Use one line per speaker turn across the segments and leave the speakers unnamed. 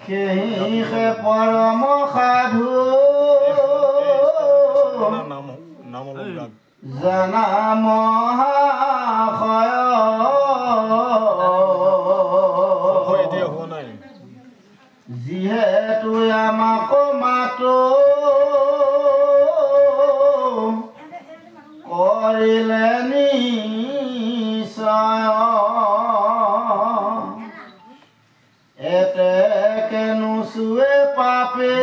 সেহিহে পৰম সাধু জানা মহাশয় যিহেতু আমাক মাতো কৰিলে নিশ্চয় এতেকে নুচুৱে পাপে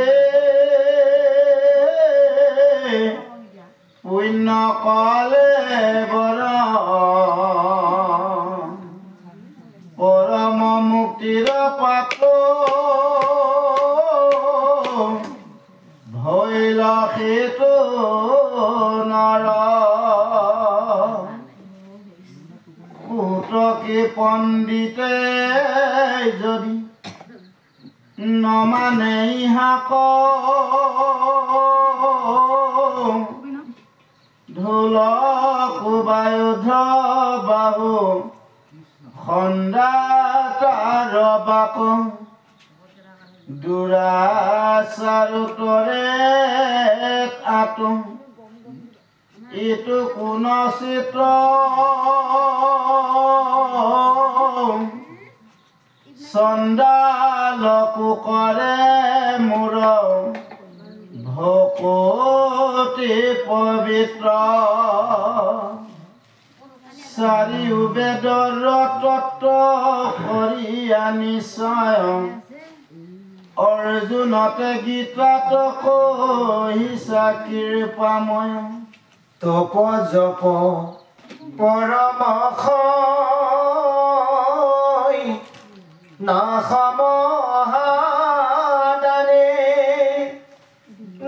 পুণ্য কলে বৰ পৰম মুক্তিৰ পাত্ৰ ভৈল সেইটো নৰ কুটকি পণ্ডিতে যদি নমানে ইহাক ঢোল কুবায়ুধ বাহু খন্দা তাৰ বাক দুৰাচাৰুতৰে আতু ইটো কোন চিত্ৰ চণ্ডালকো কৰে মূৰ ভকতি পবিত্ৰ চাৰিও বেদৰ তত্ত্ব কৰিয়া নিশ্চয় অৰ্জুনতে গীতাত কহিছা কৃপাময় তপ জপ পৰমক্ষয় নাসমহাদানে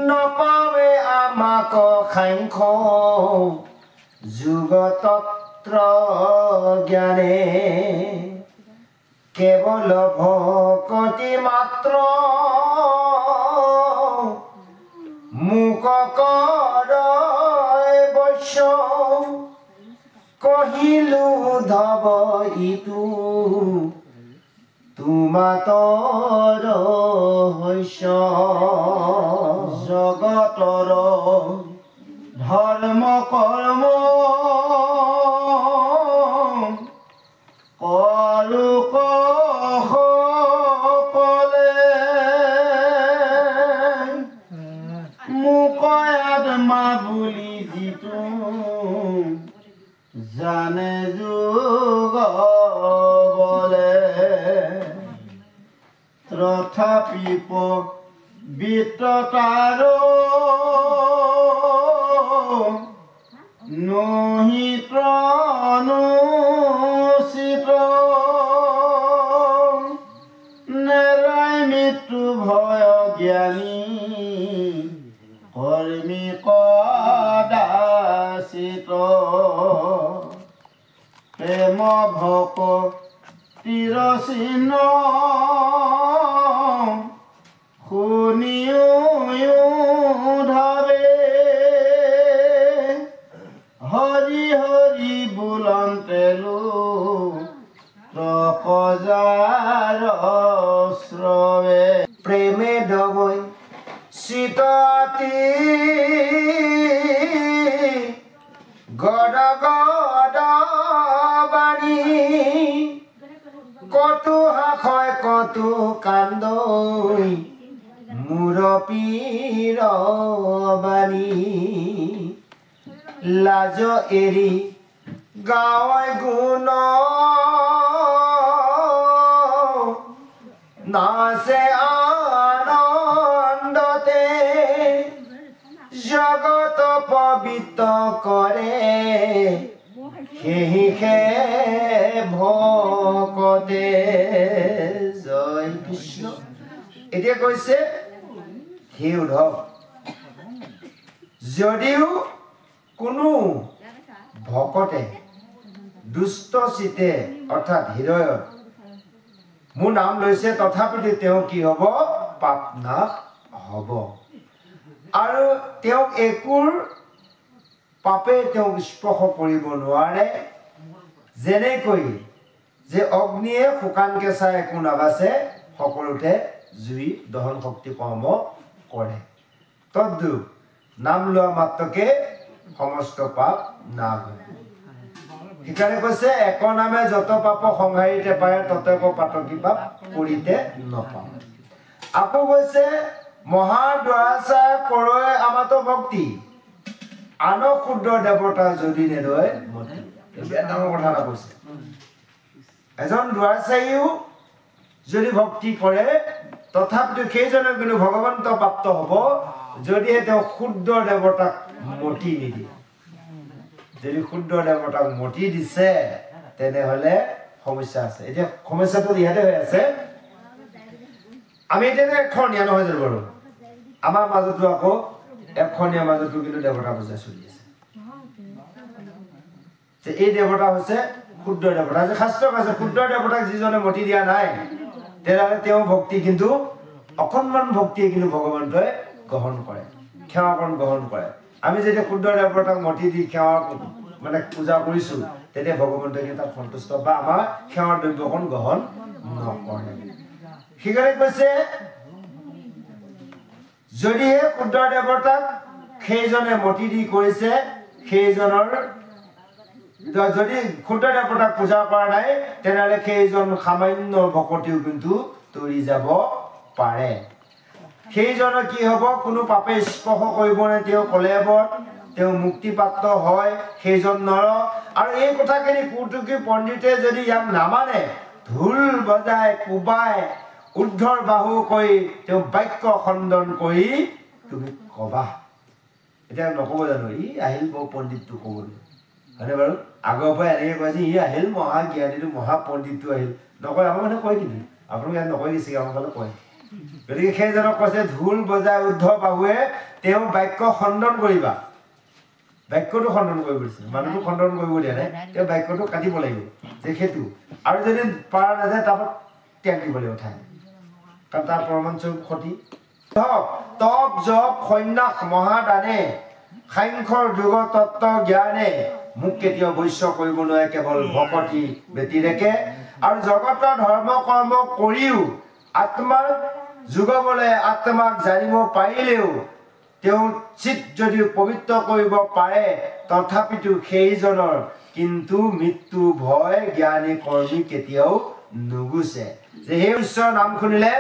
নপাৱে আমাক সাংখ্য যুগতত্ৰ জ্ঞানে কেৱল ভকতি মাত্ৰ মুক কৰে বৈশ্য কহিলো ধব ইটো তোমাতৰ হৈছ জগতৰ ধৰ্ম কৰ্ম কলোক সকলে মুকয় আত্মা বুলি যিটো জানে যোগ বলে তথাপি বিত্তাৰ নহিত অনুচিত নেৰাই মৃত্যু ভয় জ্ঞানী কৰ্মী কদাচিত প্ৰেম ভক তিৰচিহ্ন শুনিও ধাবে হৰি হৰি বুলন্তেলো প্ৰজাৰ শ্ৰৱে প্ৰেমে দবৈ চিততি গদ গদ বাণী কতো হাসয় কতো কান্দৈ মূৰ পীৰ বাণী লাজ এৰি গাঁৱৰ গুণ নাচে আনন্দতে জগত পবিত্ৰ কৰে সেহিহে ভকতে জয় কৃষ্ণ এতিয়া কৈছে হে উদ্ধৱ যদিও কোনো ভকতে দুষ্ট চিতে অৰ্থাৎ হৃদয়ত মোৰ নাম লৈছে তথাপিতো তেওঁ কি হ'ব পাপ নাশ হ'ব আৰু তেওঁক একোৰ পাপে তেওঁক স্পৰ্শ কৰিব নোৱাৰে যেনেকৈ যে অগ্নিয়ে শুকান কেঁচা একো নাবাচে সকলোতে জুই দহন শক্তি কৰ্ম কৰে তদ্ৰূপ নাম লোৱা মাত্ৰকে সমস্ত পাপ নাশ হয় সেইকাৰণে কৈছে এক নামে যত পাপ সংহাৰিতে পায় ততক পাতকী পাপ কৰিতে নপাওঁ আকৌ কৈছে মহা দুৰাচাৰ কৰয় আমাতো ভক্তি আন ক্ষুদ্ৰ দেৱতা যদি নেদয় মতি এটা ডাঙৰ কথা এটা কৈছে এজন দুৰাচাৰীও যদি ভক্তি কৰে তথাপিতো সেইজনে কিন্তু ভগৱন্ত প্ৰাপ্ত হ'ব যদিহে তেওঁ ক্ষুদ্ৰ দেৱতাক মতি নিদিয়ে যদি ক্ষুদ্ৰ দেৱতাক মতি দিছে তেনেহ'লে সমস্যা আছে এতিয়া সমস্যাটো ইয়াতে হৈ আছে আমি এতিয়া এখনীয়া নহয় জানো বাৰু আমাৰ মাজতো আকৌ এখনীয়া মাজতো কিন্তু দেৱতা পূজা চলি আছে যে এই দেৱতা হৈছে ক্ষুদ্ৰ দেৱতা যে শাস্ত্ৰত আছে ক্ষুদ্ৰ দেৱতাক যিজনে মতি দিয়া নাই তেনেহ'লে তেওঁ ভক্তি কিন্তু অকণমান ভক্তিয়ে কিন্তু ভগৱন্তই গ্ৰহণ কৰে সেৱাকণ গ্ৰহণ কৰে আমি যেতিয়া ক্ষুদ্ৰ দেৱতাক মতি দি সেৱা মানে পূজা কৰিছোঁ তেতিয়া ভগৱন্তই কিন্তু তাত সন্তুষ্ট বা আমাৰ সেৱাৰ দ্ৰব্যকণ গ্ৰহণ নকৰে সেইকাৰণে কৈছে যদিহে ক্ষুদ্ৰ দেৱতাক সেইজনে মতি দি কৰিছে সেইজনৰ যদি ক্ষুদ্ৰ দেৱতাক পূজা কৰা নাই তেনেহ'লে সেইজন সামান্য ভকতিও কিন্তু তৰি যাব পাৰে সেইজনৰ কি হ'ব কোনো পাপে স্পৰ্শ কৰিব নে তেওঁ কলেবত তেওঁ মুক্তিপ্ৰাপ্ত হয় সেইজন নৰ আৰু এই কথাখিনি কৌতুকী পণ্ডিতে যদি ইয়াক নামানে ঢোল বজাই কোবাই উদ্ধৰ বাহু কৰি তেওঁ বাক্য খণ্ডন কৰি তুমি কবা এতিয়া নক'ব জানো ই আহিল বৰ পণ্ডিতটো ক'বলৈ হয়নে বাৰু আগৰ পৰা এনেকৈ কয় যে ই আহিল মহাজ্ঞানীটো মহাপণ্ডিতটো আহিল নকয় আমাৰ মানে কয় কিন্তু আপোনালোকে ইয়াত নকয় গৈছে আমাৰ ফালে কয় গতিকে সেইজনক কৈছে ঢোল বজাই উদ্ধ বাহুৱে তেওঁ বাক্য খণ্ডন কৰিবা বাক্যটো খণ্ডন কৰিব দিছে মানুহটো খণ্ডন কৰিব দিয়া নাই তেওঁ বাক্যটো কাটিব লাগিব যে সেইটো আৰু যদি পাৰা নাযায় তাৰপৰা ত্যাগ দিব লাগিব ঠাই কাৰণ তাৰ প্ৰমাণস্বৰূপ ক্ষতি তপ জপ সন্ন্যাস মহাদানে সাংখ্যৰ যোগ তত্ত্ব জ্ঞানে মোক কেতিয়াও বৈশ্য কৰিব নোৱাৰে কেৱল ভকতি ব্যতিৰেকে আৰু জগতৰ ধৰ্ম কৰ্ম কৰিও আত্মাৰ যোগাবলৈ আত্মাক জানিব পাৰিলেও তেওঁ চিত যদি পবিত্ৰ কৰিব পাৰে তথাপিতো সেইজনৰ কিন্তু মৃত্যু ভয় জ্ঞানী কৰ্মী কেতিয়াও নুগুচে যে সেই ঈশ্বৰৰ নাম শুনিলে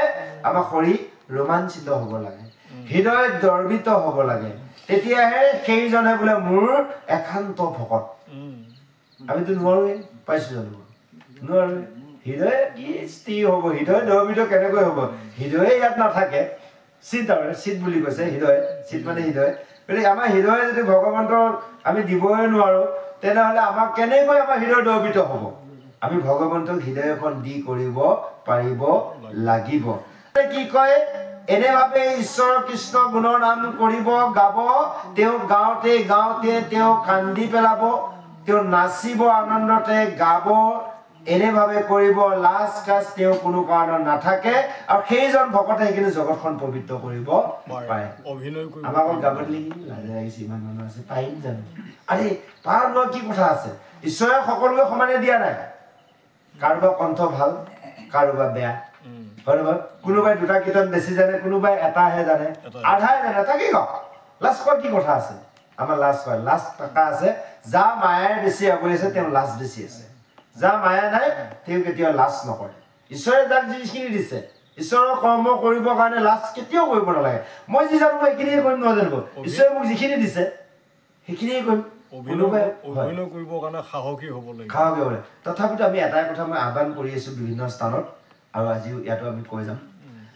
আমাৰ শৰীৰ ৰোমাঞ্চিত হ'ব লাগে হৃদয় গৰ্বিত হ'ব লাগে তেতিয়াহে সেইজনে বোলে মোৰ একান্ত ভকত আমিতো নোৱাৰোৱে পাইছোঁ জানো নোৱাৰোৱে হৃদয় কি স্থিৰ হ'ব হৃদয় গৰ্বিত কেনেকৈ হ'ব হৃদয়ে ইয়াত নাথাকে চিত আৰু চিত বুলি কৈছে হৃদয় চিত মানে হৃদয় গতিকে আমাৰ হৃদয়ে যদি ভগৱন্তৰ আমি দিবই নোৱাৰোঁ তেনেহ'লে আমাক কেনেকৈ আমাৰ হৃদয় গৰ্বিত হ'ব আমি ভগৱন্তক হৃদয়খন দি কৰিব পাৰিব লাগিব কি কয় এনেভাৱে ঈশ্বৰ কৃষ্ণ গুণৰ নাম কৰিব গাব তেওঁ গাওঁতে গাওঁতে তেওঁ কান্দি পেলাব তেওঁ নাচিব আনন্দতে গাব এনেভাৱে কৰিব লাজ কাজ তেওঁ কোনো কাৰণত নাথাকে আৰু সেইজন ভকতে সেইখিনি জগতখন পবিত্ৰ কৰিব পাৰে আমাক গাবলৈ লাজ লাগিছে ইমান মানুহ আছে পাৰিম জানো আৰে পাৰ লোৱা কি কথা আছে ঈশ্বৰে সকলোকে সমানে দিয়া নাই কাৰোবাৰ কণ্ঠ ভাল কাৰোবাৰ বেয়া হয় নহয় কোনোবাই দুটা কীৰ্তন বেছি জানে কোনোবাই এটাহে জানে আধাই জানে তাকে কওক লাজ কোৱা কি কথা আছে আমাৰ লাজ কয় লাজ টকা আছে যা মায়াৰ বেছি আগুৰি আছে তেওঁ লাজ বেছি আছে যা মায়া নাই তেওঁ কেতিয়াও লাজ নকৰে ঈশ্বৰে যাক যিখিনি দিছে ঈশ্বৰৰ কৰ্ম কৰিবৰ কাৰণে লাজ কেতিয়াও কৰিব নালাগে মই যি জানো সেইখিনিয়ে কৰিম নহয় জানিব ঈশ্বৰে মোক যিখিনি দিছে সেইখিনিয়ে কৰিম অভিনয় কৰিবৰ কাৰণে সাহসী হ'ব লাগে তথাপিতো আমি এটাই কথা মই আহ্বান কৰি আছোঁ বিভিন্ন স্থানত আৰু আজিও ইয়াতো আমি কৈ যাম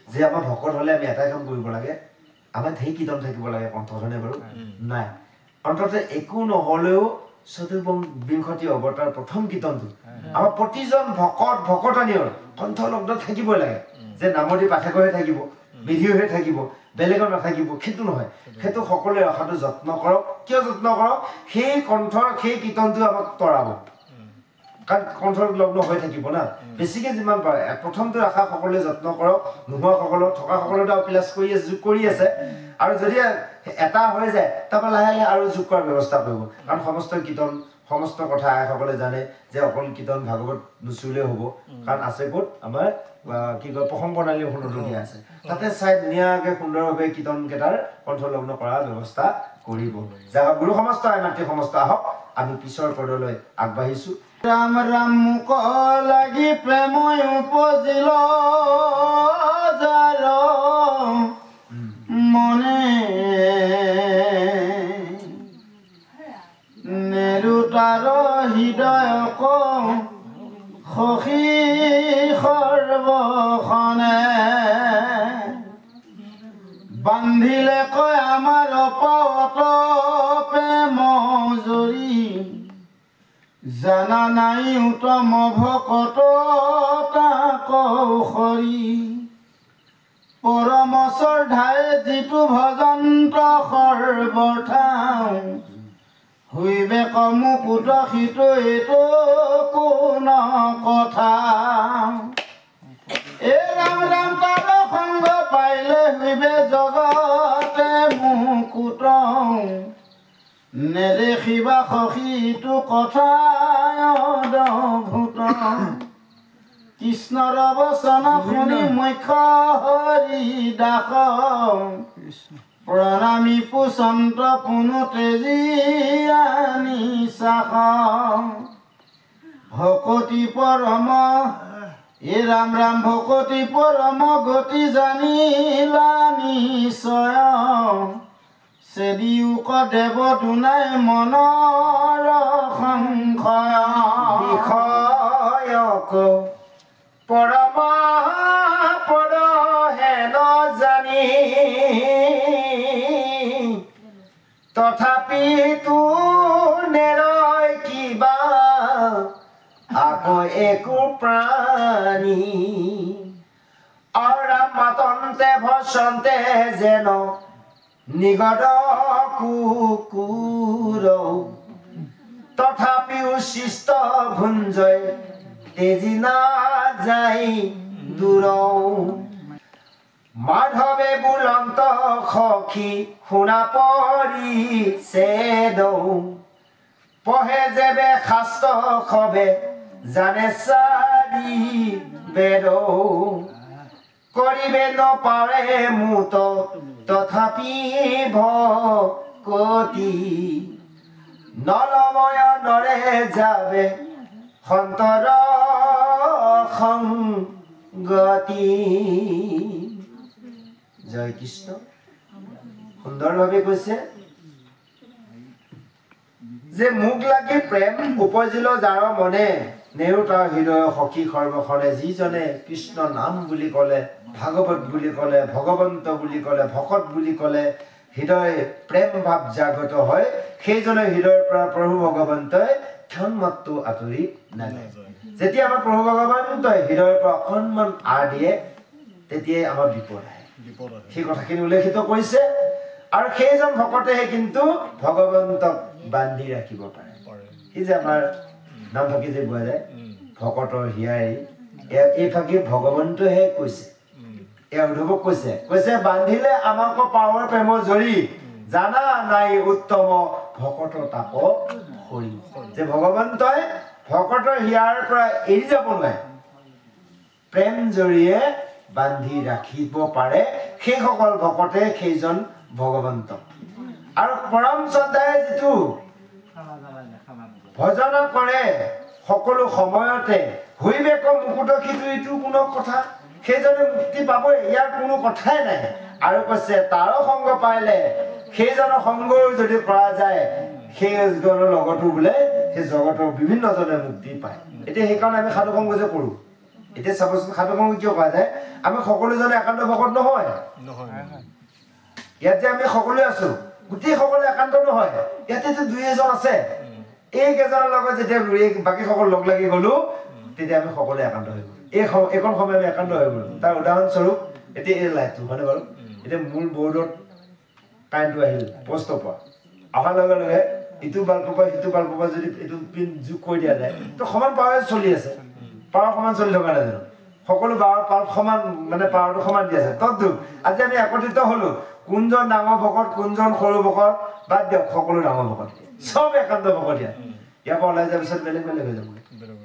যে আমাৰ ভকত হ'লে আমি এটাই কাম কৰিব লাগে আমাৰ ঢেৰ কীৰ্তন থাকিব লাগে কণ্ঠখনে বাৰু নাই অন্ততঃ একো নহ'লেও চতুৰ্বিংশতি অৱতাৰ প্ৰথম কীৰ্তনটো আমাৰ প্ৰতিজন ভকত ভকতনীয়ৰ কণ্ঠলগ্ন থাকিবই লাগে যে নামতি পাঠেকহে থাকিব বিধি হৈ থাকিব বেলেগত নাথাকিব সেইটো নহয় সেইটো সকলোৱে ৰখাটো যত্ন কৰক কিয় যত্ন কৰক সেই কণ্ঠৰ সেই কীৰ্তনটো আমাক তৰাব কাৰণ কণ্ঠৰ লগ্ন হৈ থাকিব না বেছিকৈ যিমান পাৰে প্ৰথমটো ৰাখা সকলোৱে যত্ন কৰক নোহোৱাসকলক থকাসকলতো প্লাছ কৰি আছে যোগ কৰি আছে আৰু যদি এটা হৈ যায় তাৰপৰা লাহে লাহে আৰু যোগ কৰাৰ ব্যৱস্থা কৰিব কাৰণ সমস্ত কীৰ্তন সমস্ত কথা আইসকলে জানে যে অকল কীৰ্তন ভাগৱত নুচুলেই হ'ব কাৰণ আছে ক'ত আমাৰ কি কয় প্ৰসংগ প্ৰণালী শুনোতো দিয়া আছে তাতে চাই ধুনীয়াকৈ সুন্দৰভাৱে কীৰ্তনকেইটাৰ কণ্ঠলগ্ন কৰাৰ ব্যৱস্থা কৰিব যাক গুৰু সমস্ত আই মাতৃ সমস্ত আহক আমি পিছৰ পদলৈ আগবাঢ়িছোঁ
ৰাম ৰাম মুখ লাগি প্ৰেমই উপজিল যাৰ মনে নেৰুতাৰ হৃদয়ক সখী সৰ্বখনে বান্ধিলে কয় আমাৰ পাৱত প্ৰেম জৰি জানা নাই উত্তম ভকত তাক সৰি পৰম শ্ৰদ্ধাই যিটো ভজন্ত সৰ্বঠাও হৈবে মুকুট সিটো এইটো কোন কথা এ ৰাম ৰাম তাৰ সংগ পাইলে হৈবে জগতে মুকুট নেদেখিবা সখীটো কথা অদ্ভুত কৃষ্ণৰ বচন শুনি মুখ্য হৰি দাস প্ৰণামী পুচন্ত পুনু তেজি আনি চাহ ভকতি পৰম এ ৰাম ৰাম ভকতি পৰম গতি জানিলা নিশ্চয় চেদিউক দেৱ দুনাই মনৰ
বিষয়ক পৰম পদ হেন জানি তথাপি তোৰ নেৰয় কিবা আকৌ একো প্ৰাণী অৰা মাতন্তে ভসন্তে যেন নিগদ কুকুৰ তথাপিও শিষ্ট ভুঞ্জয় তেজি নাযায় দূৰ মাধৱে বুলন্ত সখী শুনা পৰিছে দৌ পঢ়ে যেবে শাস্ত্ৰ সবে জানে চাৰি বেদ কৰিবে নপাৰে মুত তথাপি ভকতি নলময় নৰে যাবে সন্তৰ সংগতি জয় কৃষ্ণ সুন্দৰভাৱে কৈছে যে মুখ লাগি প্ৰেম উপজিল যাৰ মনে নেৰুতাৰ হৃদয় সখী সৰ্বখনে যিজনে কৃষ্ণ নাম বুলি ক'লে ভাগৱত বুলি ক'লে ভগৱন্ত বুলি ক'লে ভকত বুলি ক'লে হৃদয় প্ৰেম ভাৱ জাগত হয় সেইজনে হৃদয়ৰ পৰা প্ৰভু ভগৱন্তই ক্ষণমাত্ৰ আঁতৰি নাযায় যেতিয়া আমাৰ প্ৰভু ভগৱন্তই হৃদয়ৰ পৰা অকণমান আৰ দিয়ে তেতিয়াই আমাৰ বিপদ আহে সেই কথাখিনি উল্লেখিত কৰিছে আৰু সেইজন ভকতেহে কিন্তু ভগৱন্তক বান্ধি ৰাখিব পাৰে সি যে আমাৰ নাম ফাকি যে পোৱা যায় ভকতৰ হিয়াৰী এই ফাকি ভগৱন্তহে কৈছে এয়া উদ্ধৱক কৈছে বান্ধিলে আমাক পাৱৰ প্ৰেমৰ জৰি জানা নাই উত্তম ভকত তাপ সৰি যে ভগৱন্তই ভকতৰ হিয়াৰ পৰা এৰি যাব নোৱাৰে প্ৰেম জৰিয়ে বান্ধি ৰাখিব পাৰে সেইসকল ভকতে সেইজন ভগৱন্ত আৰু পৰম শ্ৰদ্ধাই যিটো ভজন কৰে সকলো সময়তে হৈবেক মুকুট সিটো ইটো কোনো কথা সেইজনে মুক্তি পাবই ইয়াৰ কোনো কথাই নাই আৰু কৈছে তাৰ সংগ পাইলে সেইজনৰ সংগও যদি কৰা যায় সেইজনৰ লগতো বোলে সেই জগতৰ বিভিন্নজনে মুক্তি পায় এতিয়া সেইকাৰণে আমি সাধু সংগ যে কৰোঁ এতিয়া চাবচোন সাধু সংগ কিয় কোৱা যায় আমি সকলোজনে একান্ত ভকত নহয় ইয়াত যে আমি সকলোৱে আছো গোটেই সকলো একান্ত নহয় ইয়াতেতো দুই এজন আছে এই কেইজনৰ লগত যেতিয়া বাকী সকলো লগ লাগি গ'লো তেতিয়া আমি সকলোৱে একান্ত হৈ গ'লো এইখন সময় আমি একান্ত হৈ গ'লো তাৰ উদাহৰণস্বৰূপ এতিয়া এই লাইটটো হয়নে বাৰু এতিয়া মূল বৰ্ডত কাৰেণ্টটো আহিল পোষ্টৰ পৰা অহাৰ লগে লগে ইটো বাল্বৰ পৰা সিটো বাল্বৰ পৰা যদি এইটো পিন যোগ কৰি দিয়া যায় তো সমান পাৱাৰে চলি আছে পাৱাৰ সমান চলি থকা নাই জানো সকলো পাৱাৰ সমান মানে পাৱাৰটো সমান দি আছে তদ্ৰুপ আজি আমি একত্ৰিত হলো কোনজন ডাঙৰ ভকত কোনজন সৰু ভকত বাদ দিয়ক সকলো ডাঙৰ ভকত সব একান্ত ভকত ইয়াৰ পৰা ওলাই যোৱাৰ পিছত বেলেগ বেলেগ হৈ যাব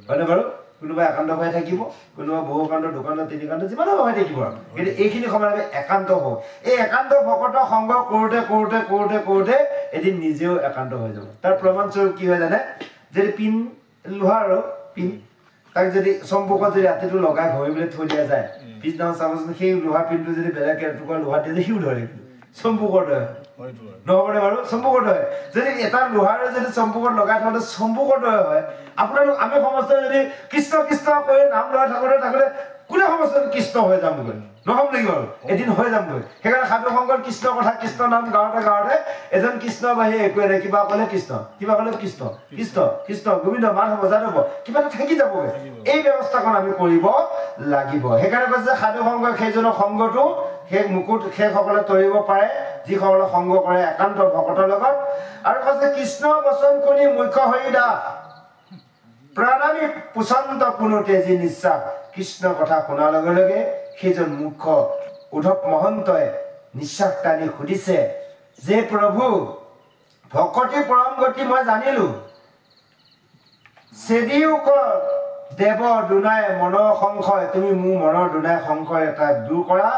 হয়নে বাৰু কোনোবা একান্ত হৈ থাকিব কোনোবা বহু কাণ্ড দুকাণ্ড তিনি কাণ্ড যিমান হৈ থাকিব কিন্তু এইখিনি সময়ত আমি একান্ত হওঁ এই একান্ত ভকত সংগ কৰোঁতে কৰোঁতে কৰোঁতে কৰোঁতে এদিন নিজেও একান্ত হৈ যাব তাৰ প্ৰমাণস্বৰূপ কি হয় জানে যদি পিন লোহাৰ পিন তাক যদি সম্পৰ্কত যদি ৰাতিটো লগাই ঘঁহিবলৈ থৈ দিয়া যায় পিছদিনাখন চাবচোন সেই লোহাৰ পিনটো যদি বেলেগ এটুকুৰা লোহাৰ দিয়ে সিও ধৰে সম্পৰ্কত নহ'বনে বাৰু সম্পৰ্কত হয় যদি এটা লোহাৰে যদি সম্পৰ্কত লগাই থওঁতে সম্পৰ্কত হয় আপোনালোক আমি সমস্ত যদি কৃষ্ণ কৃষ্ণ কৰি নাম লৈ থাকোঁতে কোনে সমস্ত কৃষ্ণ হৈ যামগৈ নহ'ব নেকি বাৰু এদিন হৈ যামগৈ সেইকাৰণে সাধু সংগত কৃষ্ণ কথা কৃষ্ণ নাম গাঁৱতে এজন কৃষ্ণ বাহিৰে একোৱে নাই কিবা ক'লে কৃষ্ণ কিবা ক'লে কৃষ্ণ কৃষ্ণ কৃষ্ণ গোবিন্দ মাধৱ যাদৱ কিবা এটা থাকি যাবগৈ এই ব্যৱস্থাখন আমি কৰিব লাগিব সেইকাৰণে কৈছে সাধু সংগ সেইজনৰ সংগটো সেই মুকুট সেইসকলে তৰিব পাৰে যিসকলে সংগ কৰে একান্ত ভকতৰ লগত আৰু কৈছে কৃষ্ণ বচন শুনি মুখ্য হৰি দাস প্ৰণামী পুচন্ত পুনু তেজী নিশ্বাস কৃষ্ণ কথা শুনাৰ লগে লগে সেইজন মুখ্য উদ্ধৱ মহন্তই নিশ্বাস টানি সুধিছে যে প্ৰভু ভকতি পৰম গতি মই জানিলো চেদিউক দেৱ দুনাই মনৰ সংশয় তুমি মোৰ মনৰ দুনাই সংশয় এটা দূৰ কৰা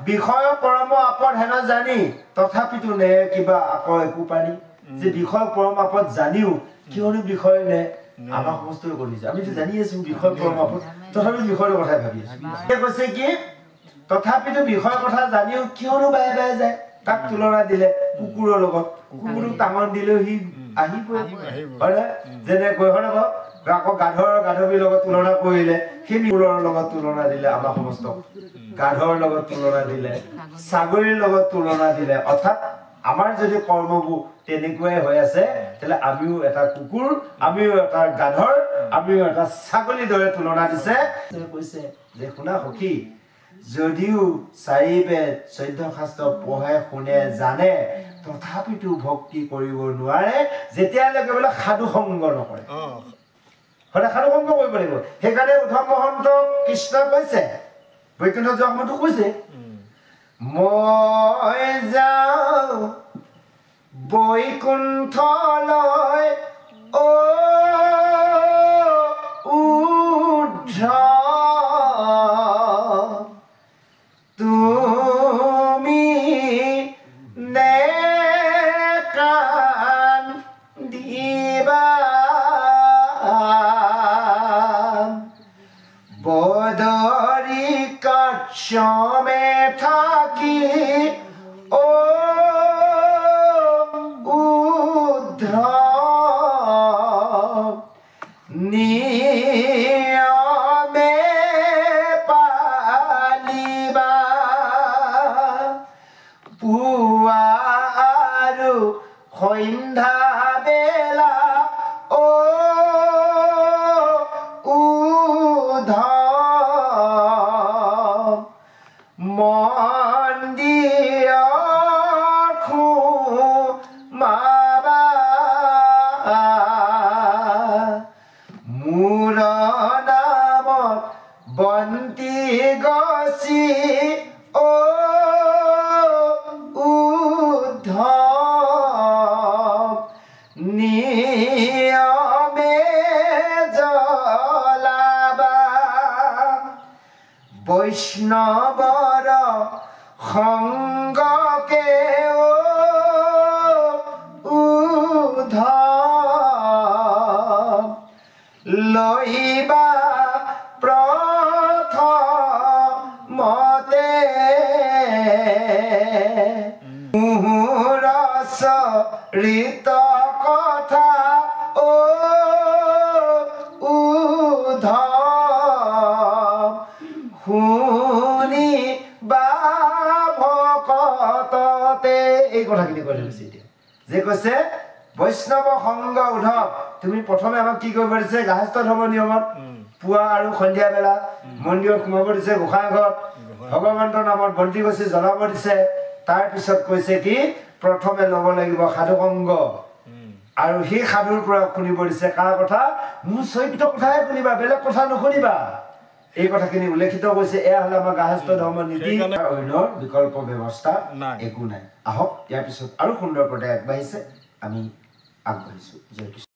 বিষয় পৰম আপদ হেন জানি তথাপিতো নে কিবা আকৌ একো পানী যে বিষয় পৰম আপদ জানিও কিয়নো বিষয় নে আমাৰ সমস্তই কৰিছে আমি জানি আছো বিষয় পৰম আপদ তথাপিতো বিষয়ৰ কথাই ভাবি আছো কৈছে কি তথাপিতো বিষয়ৰ কথা জানিও কিয়নো বাই বাই যায় তাক তুলনা দিলে কুকুৰৰ লগত কুকুৰক টাঙন দিলেও সি আহিবই হয়নে যেনে কৈ হয় বাৰু আকৌ গাধৱীৰ লগত তুলনা কৰিলে সেই কুকুৰৰ লগত তুলনা দিলে আমাৰ সমস্ত গাধৰ লগত তুলনা দিলে ছাগলীৰ লগত তুলনা দিলে অৰ্থাৎ আমাৰ যদি কৰ্মবোৰ তেনেকুৱাই হৈ আছে তেলে আমিও এটা কুকুৰ আমিও এটা গাধৰ আমিও এটা ছাগলীৰ দৰে তুলনা দিছে কৈছে যে শুনা সখী যদিও 4 বেদ 14 শাস্ত্ৰ পঢ়ে শুনে জানে তথাপিতো ভক্তি কৰিব নোৱাৰে যেতিয়ালৈকে বোলে সাধু সংগ নকৰে হলে সাধু সংগ কৰিব লাগিব সেইকাৰণে উদ্ধৱ মহন্ত কৃষ্ণ কৈছে বৈকুণ্ঠ জগমতো কৈছে মই যাওঁ বৈকুণ্ঠলৈ ও উদ্ধৱ তুমি নে কান দিবা বদৰি কাশ্যমে থাকি ও উদ্ধৱ নিয়মে পালিবা পুৱা আৰু সন্ধ্যা বেলা ও উদ্ধৱ মন্দিৰত সোমাবা মোৰ নামত বন্তি গছি ও উদ্ধৱ নিয়মে জ্বলাবা বৈষ্ণৱৰ সংগকে উদ্ধৱ লইবা প্ৰথমতে মুহুৰস ঋত কথা ও উদ্ধৱ শুনি বা ভকততে এই কথাখিনি কৈ থৈছে এতিয়া যে কৈছে বৈষ্ণৱ সংগ উদ্ধৱ তুমি প্ৰথমে আমাক কি কৰিব দিছে গাহস্থ ধৰ্ম নিয়মত পুৱা আৰু সন্ধিয়া বেলা মন্দিৰত সোমাব দিছে গোসাঁই ঘৰত ভগৱন্তৰ নামত বন্তি গছি জ্বলাব দিছে তাৰ পিছত কৈছে কি প্ৰথমে ল'ব লাগিব সাধু সংগ আৰু সেই সাধুৰ পৰা শুনিব দিছে কাৰ কথা মোৰ চৰিত্ৰ কথাহে শুনিবা বেলেগ কথা নুশুনিবা এই কথাখিনি উল্লেখিত কৰিছে এয়া হলে আমাৰ গাহস্থ ধৰ্ম নীতি অন্য বিকল্প ব্যৱস্থা একো নাই আহক ইয়াৰ পিছত আৰু সুন্দৰ পৰ্যায় আগবাঢ়িছে আমি আগবাঢ়িছো জয় কৃষ্ণ